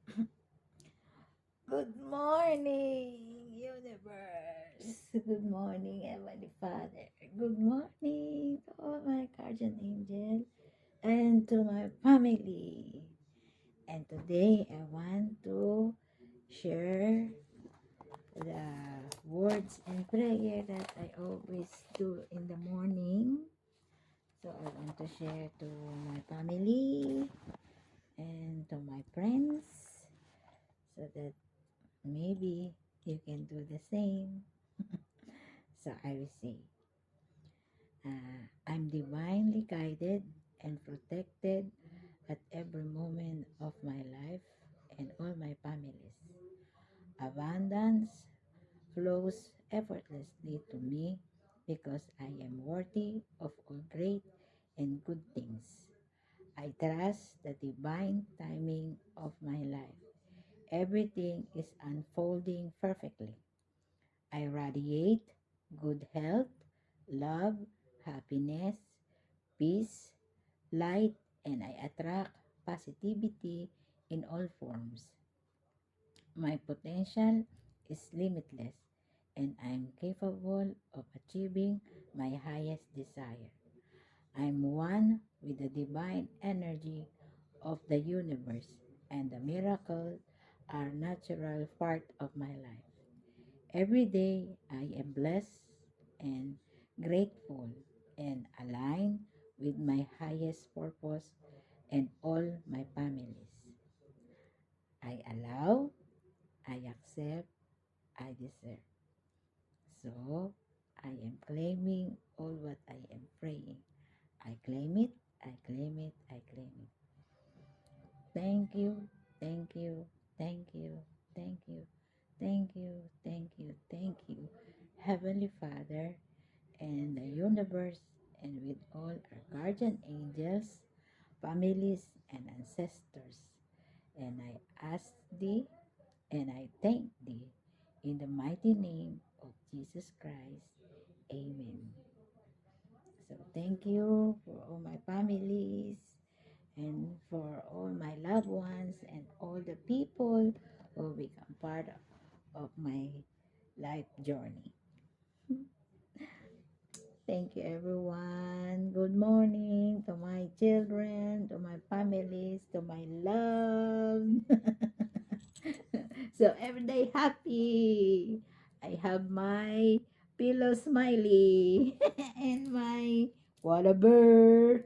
Good morning, universe. Good morning, Heavenly Father. Good morning to all my guardian angel and to my family. And today I want to share the words and prayer that I always do in the morning. So I want to share to my family and to my friends so that maybe you can do the same. So I will say, I'm divinely guided and protected at every moment of my life and all my families. Abundance flows effortlessly to me because I am worthy of all great and good things. I trust the divine timing of my life. Everything is unfolding perfectly. I radiate good health, love, happiness, peace, light, and I attract positivity in all forms. My potential is limitless, and I'm capable of achieving my highest desire. I'm one with the divine energy of the universe, and the miracles are natural part of my life. Every day I am blessed and grateful and aligned with my highest purpose and all my families. I allow, I accept, I deserve. So I am claiming all what I am praying. I claim it, I claim it, I claim it. Thank you, thank you, thank you, thank you, thank you, thank you, thank you, Heavenly Father and the universe, and with all our guardian angels, families, and ancestors. And I ask thee and I thank thee in the mighty name of Jesus Christ. Amen. So thank you for all my families and for all my loved ones and all the people who become part of my life journey. Thank you, everyone. Good morning to my children, to my families, to my love. So every day happy. I have my pillow smiley and my water bird.